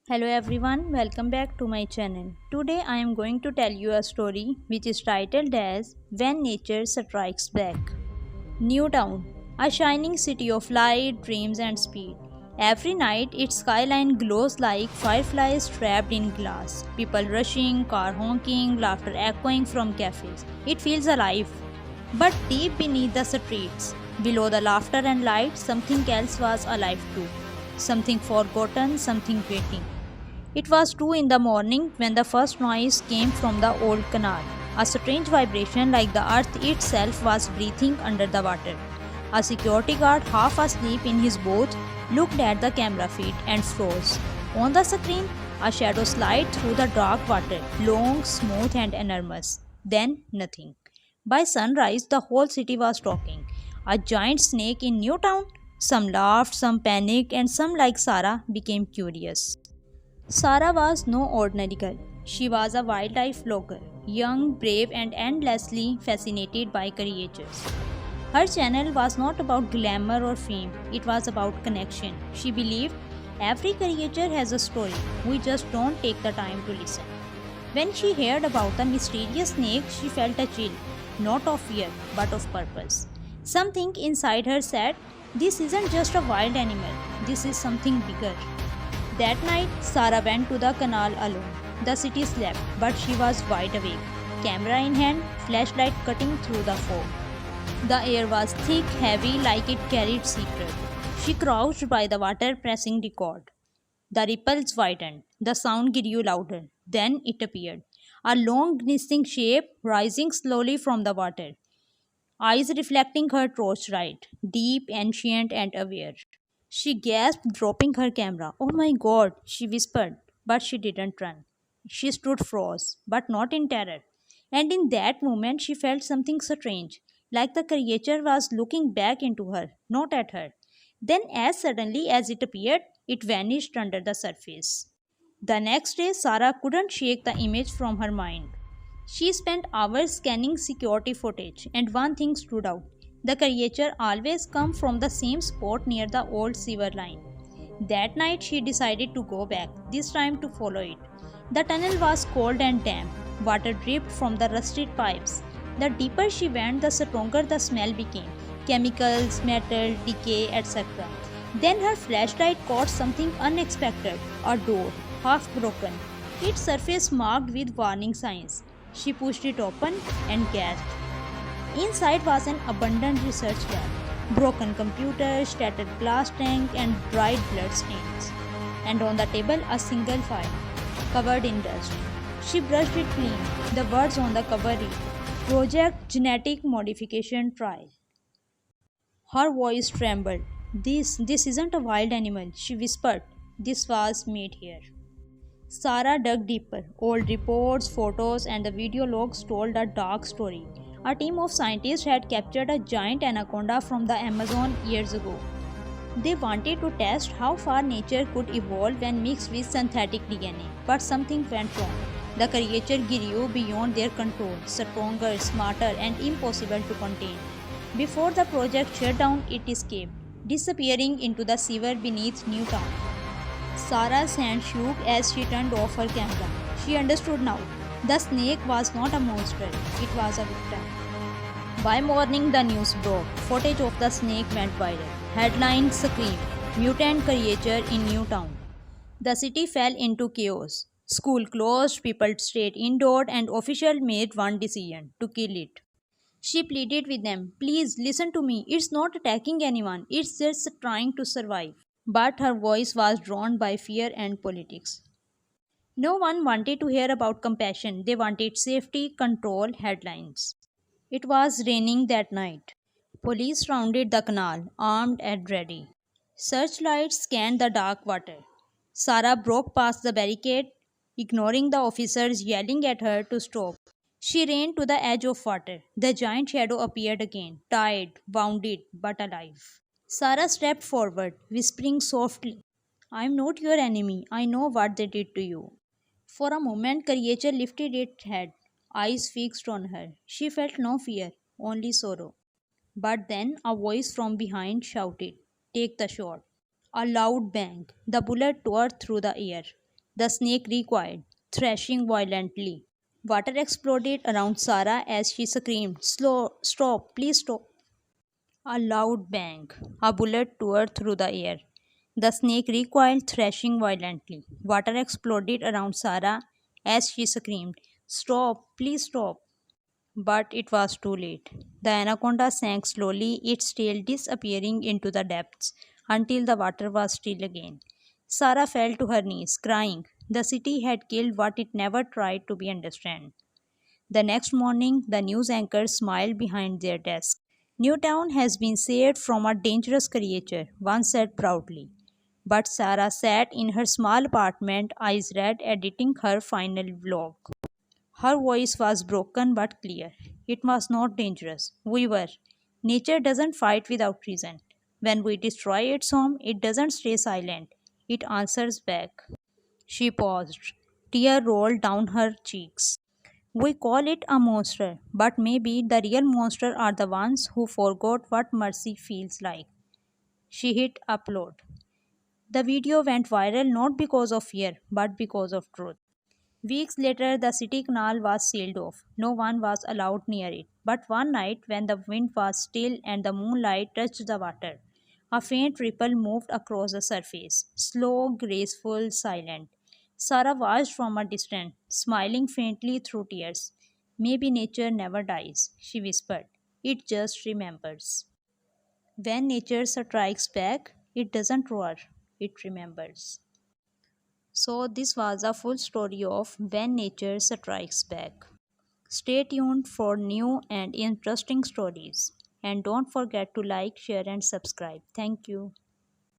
Hello everyone, welcome back to my channel. Today I am going to tell you a story which is titled as When Nature Strikes Back. Newtown, a shining city of light, dreams and speed. Every night its skyline glows like fireflies trapped in glass. People rushing, car honking, laughter echoing from cafes. It feels alive. But deep beneath the streets, below the laughter and light, something else was alive too. Something forgotten, something waiting. It was 2 in the morning when the first noise came from the old canal. A strange vibration like the earth itself was breathing under the water. A security guard, half asleep in his booth, looked at the camera feed and froze. On the screen, a shadow slid through the dark water, long, smooth, and enormous. Then nothing. By sunrise, the whole city was talking. A giant snake in Newtown? Some laughed, some panicked, and some, like Sarah, became curious. Sarah was no ordinary girl. She was a wildlife vlogger, young, brave, and endlessly fascinated by creatures. Her channel was not about glamour or fame, it was about connection. She believed every creature has a story, we just don't take the time to listen. When she heard about the mysterious snake, she felt a chill, not of fear, but of purpose. Something inside her said, this isn't just a wild animal, this is something bigger. That night, Sarah went to the canal alone. The city slept, but she was wide awake. Camera in hand, flashlight cutting through the fog. The air was thick, heavy, like it carried secret. She crouched by the water, pressing record. The ripples widened. The sound grew louder. Then it appeared. A long, glistening shape rising slowly from the water. Eyes reflecting her torchlight, deep, ancient, and aware. She gasped, dropping her camera. Oh my god, she whispered, but she didn't run. She stood froze, but not in terror. And in that moment, she felt something strange, like the creature was looking back into her, not at her. Then, as suddenly as it appeared, it vanished under the surface. The next day, Sarah couldn't shake the image from her mind. She spent hours scanning security footage, and one thing stood out. The creature always come from the same spot near the old sewer line. That night she decided to go back, this time to follow it. The tunnel was cold and damp. Water dripped from the rusted pipes. The deeper she went, the stronger the smell became. Chemicals, metal, decay, etc. Then her flashlight caught something unexpected, a door, half broken, its surface marked with warning signs. She pushed it open and gasped. Inside was an abandoned research lab, broken computers, shattered glass tank, and dried blood stains. And on the table, a single file, covered in dust. She brushed it clean. The words on the cover read, Project Genetic Modification Trial. Her voice trembled. This isn't a wild animal, she whispered. This was made here. Sarah dug deeper. Old reports, photos, and the video logs told a dark story. A team of scientists had captured a giant anaconda from the Amazon years ago. They wanted to test how far nature could evolve when mixed with synthetic DNA, but something went wrong. The creature grew beyond their control, stronger, smarter, and impossible to contain. Before the project shut down, it escaped, disappearing into the sewer beneath Newtown. Sarah's hand shook as she turned off her camera. She understood now. The snake was not a monster, it was a victim. By morning, the news broke. Footage of the snake went viral. Headline scream, Mutant creature in Newtown. The city fell into chaos. School closed, people stayed indoors, and officials made one decision to kill it. She pleaded with them, please listen to me. It's not attacking anyone, it's just trying to survive. But her voice was drowned by fear and politics. No one wanted to hear about compassion, they wanted safety, control, headlines. It was raining that night. Police rounded the canal, armed and ready. Searchlights scanned the dark water. Sarah broke past the barricade, ignoring the officers yelling at her to stop. She ran to the edge of water. The giant shadow appeared again, tired, wounded, but alive. Sarah stepped forward, whispering softly, I am not your enemy. I know what they did to you. For a moment, Creature lifted its head, eyes fixed on her. She felt no fear, only sorrow. But then a voice from behind shouted, take the shot. A loud bang. The bullet tore through the air. The snake recoiled, thrashing violently. Water exploded around Sarah as she screamed, "Slow, stop, please stop." A loud bang. A bullet tore through the air. The snake recoiled, thrashing violently. Water exploded around Sarah as she screamed, "Stop, please stop." But it was too late. The anaconda sank slowly, its tail disappearing into the depths until the water was still again. Sarah fell to her knees, crying. The city had killed what it never tried to be understand. The next morning, the news anchors smiled behind their desks. Newtown has been saved from a dangerous creature, one said proudly. But Sarah sat in her small apartment, eyes red, editing her final vlog. Her voice was broken but clear. It was not dangerous. We were. Nature doesn't fight without reason. When we destroy its home, it doesn't stay silent. It answers back. She paused. Tear rolled down her cheeks. We call it a monster, but maybe the real monster are the ones who forgot what mercy feels like. She hit upload. The video went viral not because of fear, but because of truth. Weeks later, the city canal was sealed off. No one was allowed near it. But one night, when the wind was still and the moonlight touched the water, a faint ripple moved across the surface, slow, graceful, silent. Sarah watched from a distance, smiling faintly through tears. Maybe nature never dies, she whispered. It just remembers. When nature strikes back, it doesn't roar, it remembers. So, this was a full story of When Nature Strikes Back. Stay tuned for new and interesting stories. And don't forget to like, share, and subscribe. Thank you.